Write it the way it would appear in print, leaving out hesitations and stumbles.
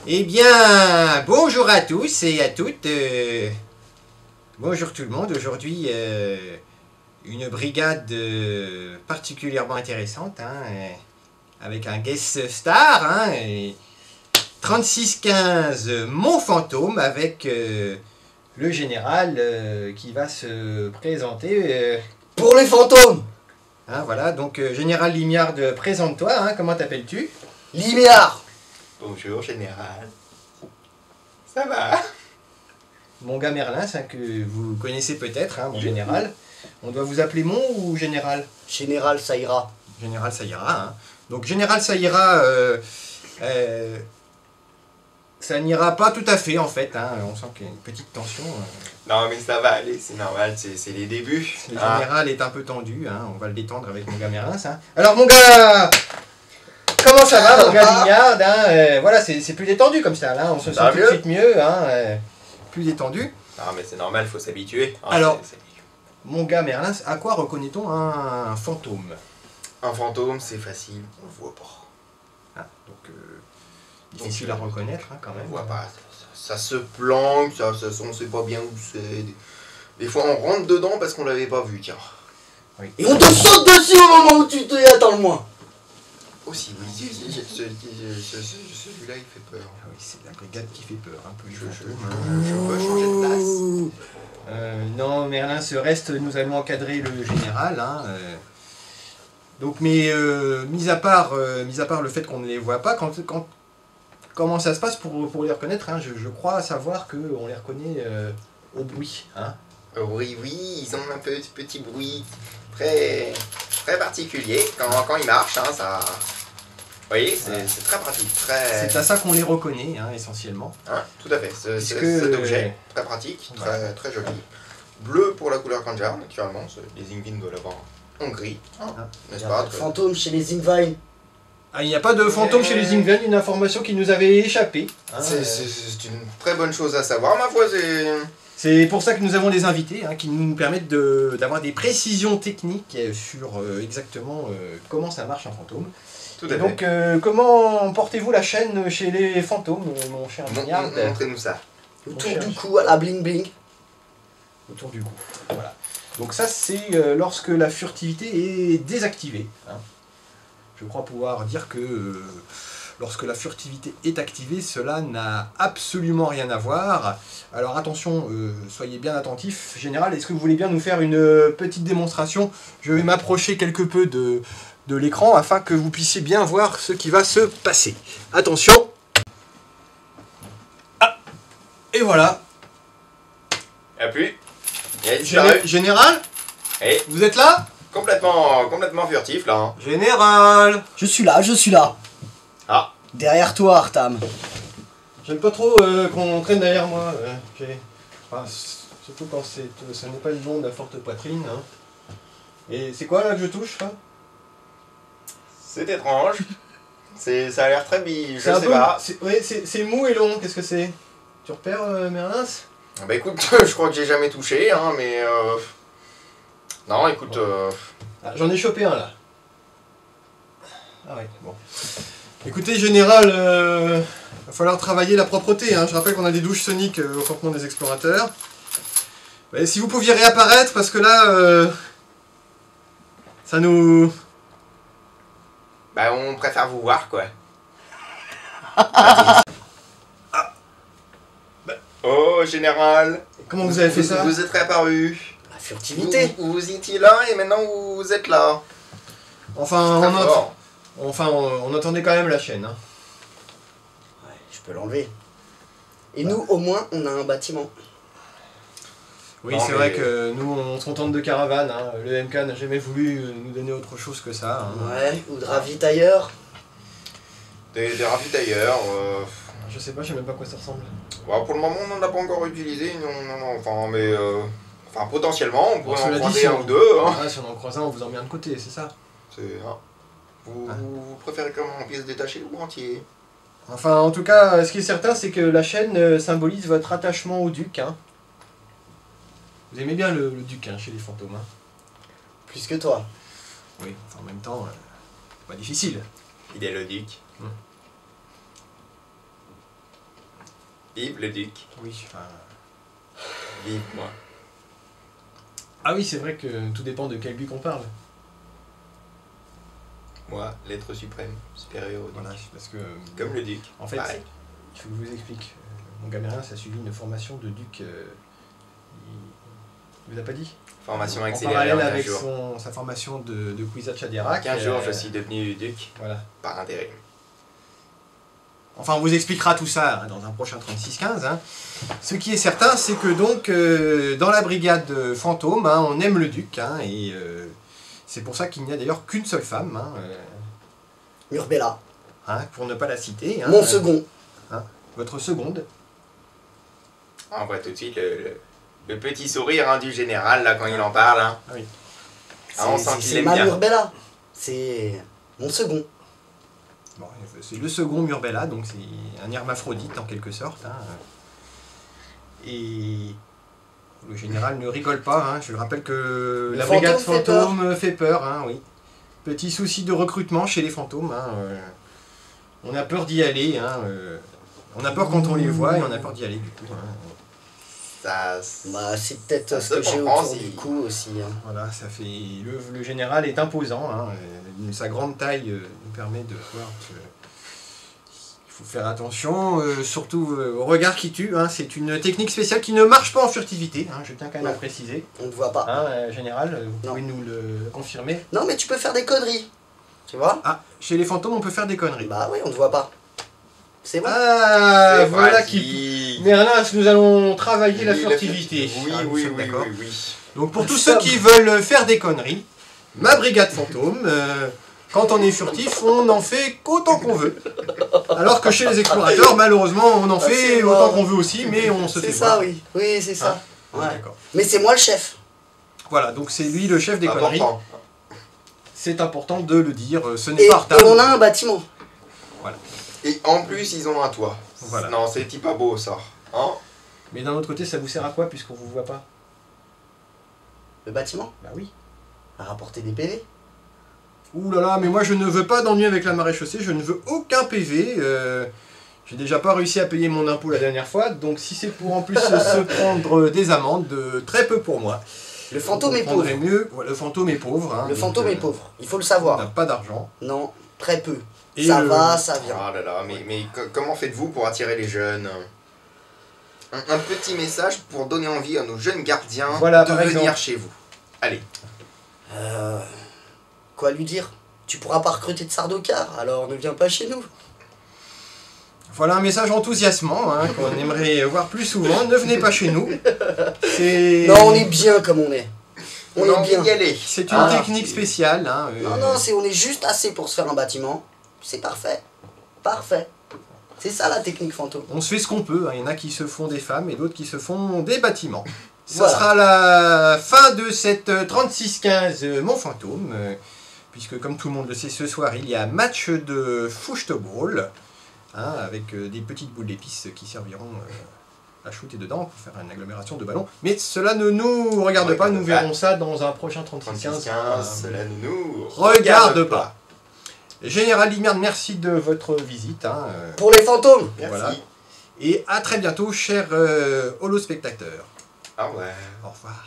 Eh bien, bonjour à tous et à toutes. Bonjour tout le monde. Aujourd'hui, une brigade particulièrement intéressante, hein, avec un guest star, hein, 3615 Mon Fantôme, avec le général qui va se présenter. Pour les fantômes. Hein, voilà, donc Général Limiard, présente-toi, hein, comment t'appelles-tu? Limiard. Bonjour, général. Ça va? Mon gars Merlin, hein, que vous connaissez peut-être, hein, mon général. On doit vous appeler mon ou général? Général, ça ira. Général, ça ira. Hein. Donc Général, ça ira. Ça n'ira pas tout à fait en fait. Hein. On sent qu'il y a une petite tension. Non, mais ça va aller, c'est normal, c'est les débuts. Le général est un peu tendu. Hein. On va le détendre avec mon gars Merlin. Hein. Alors mon gars, comment ça va, mon gars Lignard, hein, voilà, c'est plus détendu comme ça. Là, on se sent tout de suite mieux. Hein, plus détendu. Non, mais c'est normal, faut s'habituer. Hein, alors, mon gars Merlin, à quoi reconnaît-on un fantôme? Un fantôme, c'est facile, on le voit pas. Ah, donc, difficile à reconnaître hein, quand même. On voit pas. Ça se planque, on sait pas bien où c'est. Des fois, on rentre dedans parce qu'on l'avait pas vu, tiens. Oui. Et on te saute dessus au moment où tu te attends le moins. Aussi, oui, celui-là, il fait peur. Ah oui, c'est la brigade qui fait peur, un peu. Je veux changer de place. Non, Merlin reste, nous allons encadrer le général. Hein, donc, mais mis à part le fait qu'on ne les voit pas, comment ça se passe pour les reconnaître, hein, je crois savoir qu'on les reconnaît au bruit. Hein. Oui, ils ont un petit bruit très particulier quand ils marchent, hein, ça. Vous voyez, c'est très pratique. C'est à ça qu'on les reconnaît, hein, essentiellement. Hein, tout à fait, cet objet, très pratique, très joli. Bleu pour la couleur Kandjar, naturellement, les Ingvin doivent l'avoir en gris, hein, n'est-ce pas? Fantôme chez les Ingvine. Ah, il n'y a pas de fantôme chez les Ingvin, une information qui nous avait échappé. Hein, c'est une très bonne chose à savoir, ma foi, c'est pour ça que nous avons des invités hein, qui nous permettent d'avoir des précisions techniques sur exactement comment ça marche un fantôme. Tout à fait. Donc, comment portez-vous la chaîne chez les fantômes, mon cher Lignard? Montrez-nous ça. Autour du cou, à la bling bling. Autour du cou, voilà. Donc ça, c'est lorsque la furtivité est désactivée. Hein. Je crois pouvoir dire que lorsque la furtivité est activée, cela n'a absolument rien à voir. Alors attention, soyez bien attentifs. Général, est-ce que vous voulez bien nous faire une petite démonstration? Je vais m'approcher quelque peu de l'écran afin que vous puissiez bien voir ce qui va se passer. Attention. Ah, et voilà. Appuie. Général, et vous êtes là? Complètement furtif, là. Hein. Général. Je suis là. Ah. Derrière toi, Artam. J'aime pas trop qu'on traîne derrière moi. Enfin, surtout quand ce n'est pas le nom de la forte poitrine. Hein. Et c'est quoi là que je touche hein? C'est étrange. Ça a l'air très je sais pas. C'est mou et long, qu'est-ce que c'est? Tu repères Merlin? Bah écoute, je crois que j'ai jamais touché, hein, mais non, écoute. Ah, j'en ai chopé un là. Ah ouais, bon. Écoutez, général, va falloir travailler la propreté. Hein. Je rappelle qu'on a des douches soniques au campement des explorateurs. Et si vous pouviez réapparaître, parce que là, ça nous... Bah on préfère vous voir, quoi. Oh, général. Comment vous avez fait ça? Vous êtes réapparu. La furtivité. Vous étiez là et maintenant vous êtes là. Enfin, on entendait quand même la chaîne. Hein. Ouais, je peux l'enlever. Et nous, au moins, on a un bâtiment. Oui, c'est vrai que nous, on se contente de caravane. Hein. Le MK n'a jamais voulu nous donner autre chose que ça. Hein. Ouais, ou de ravitailleurs. Des ravitailleurs. Je sais pas, je sais même pas à quoi ça ressemble. Bon, pour le moment, on n'en a pas encore utilisé. Enfin, potentiellement, on pourrait en croiser un ou deux. Hein. Ah, si on en croise un, on vous en met un de côté, c'est ça? Vous préférez comment, en pièces détachées ou entier? Enfin, en tout cas, ce qui est certain, c'est que la chaîne symbolise votre attachement au duc. Hein. Vous aimez bien le duc hein, chez les fantômes. Hein. Plus que toi. Oui, enfin, en même temps, pas difficile. Il est le duc. Vive le duc. Oui, enfin... Vive moi. Ah oui, c'est vrai que tout dépend de quel duc on parle. Moi, l'être suprême, supérieur au duc. Voilà, parce que... Comme le duc. En fait, Pareil. il faut que je vous explique. Mon gamin, ça a suivi une formation de duc... il vous a pas dit? Formation En accélérée parallèle en 15 avec jours. sa formation de Kwisatz En Haderach. 15 jours, je suis devenu duc Voilà. par intérim. Enfin, on vous expliquera tout ça hein, dans un prochain 36-15. Hein. Ce qui est certain, c'est que donc, dans la brigade fantôme, hein, on aime le duc. Hein, et c'est pour ça qu'il n'y a d'ailleurs qu'une seule femme. Hein, Murbella. hein, pour ne pas la citer. Hein, Mon second. Votre seconde. On voit tout de suite le petit sourire hein, du général là quand il en parle. Hein. Ah oui. Ah, on sent qu'il C'est aime ma bien. Murbella. C'est mon second. Bon, c'est le second Murbella, donc c'est un hermaphrodite en quelque sorte. Hein. Et le général ne rigole pas. Hein. Je le rappelle que Le la brigade fantôme fantôme fait peur. Hein, oui. Petit souci de recrutement chez les fantômes. Hein. On a peur d'y aller. Hein. On a peur quand on les voit et on a peur d'y aller du coup. Hein. Ça, Bah, c'est peut-être Ça ce se que j'ai comprend, autour si- du cou aussi. Hein. Voilà, ça fait. Le général est imposant. Hein. Sa grande taille nous permet de voir que. Il faut faire attention, surtout au regard qui tue. Hein. C'est une technique spéciale qui ne marche pas en furtivité. Hein. Je tiens quand même à Non. préciser. On ne voit pas. Hein, général, vous Non. pouvez nous le confirmer. Non, mais tu peux faire des conneries. Tu vois? Ah, chez les fantômes, on peut faire des conneries. Bah oui, on ne voit pas. C'est bon. Ah, c'est voilà pratique. qui. Mais là, nous allons travailler la Oui, furtivité. Oui, Ah, nous oui, sommes oui, d'accord. oui, oui. Donc pour tous ceux qui veulent faire des conneries, ma brigade fantôme, quand on est furtif, on en fait qu'autant qu'on veut. Alors que chez les explorateurs, malheureusement, on en Ah, fait c'est autant mort. qu'on veut aussi, mais on se fait C'est ça, voir. oui. Oui, c'est ça. Ah, Ouais. d'accord. Mais c'est moi le chef. Voilà, donc c'est lui le chef des conneries. Important. C'est important de le dire, ce n'est Et, pas retard. et on a un bâtiment. Et en plus, ils ont un toit. Voilà. Non, c'est pas beau ça. Hein? Mais d'un autre côté, ça vous sert à quoi puisqu'on vous voit pas? Le bâtiment Bah oui. à rapporter des PV. Ouh là là, mais moi je ne veux pas d'ennui avec la maréchaussée, je ne veux aucun PV. J'ai déjà pas réussi à payer mon impôt la dernière fois, donc si c'est pour en plus se prendre des amendes, très peu pour moi. Le fantôme On est pauvre. prendrait mieux. Ouais, le fantôme est pauvre. Hein, Le donc, fantôme est pauvre. Il faut le On n'a savoir. pas d'argent. Non, très peu. Et Ça le- va, ça vient. Ah là là, mais comment faites-vous pour attirer les jeunes? Un petit message pour donner envie à nos jeunes gardiens Voilà, de par venir exemple. chez vous. Allez. Quoi lui dire? Tu pourras pas recruter de sardaukar, alors ne viens pas chez nous. Voilà un message enthousiasmant hein, qu'on aimerait voir plus souvent. Ne venez pas chez nous. C'est Non, on est bien comme on est. On a On est envie bien. d'y aller. c'est une Ah. technique spéciale. Hein, Non, non, on est juste assez pour se faire un bâtiment. C'est parfait. Parfait. C'est ça la technique fantôme. On se fait ce qu'on peut. Hein. Il y en a qui se font des femmes et d'autres qui se font des bâtiments. Ce Voilà. sera la fin de cette 36-15 Mon Fantôme. Puisque comme tout le monde le sait, ce soir il y a match de football. Hein, avec des petites boules d'épices qui serviront à shooter dedans pour faire une agglomération de ballons. Mais cela ne nous regarde pas, nous verrons ça dans un prochain 36-15. 36-15, cela ne nous Regarde pas. Général Limerne, merci de votre visite. Hein, Pour les fantômes. Merci. Voilà. Et à très bientôt, chers holospectateurs. Au revoir. Au revoir.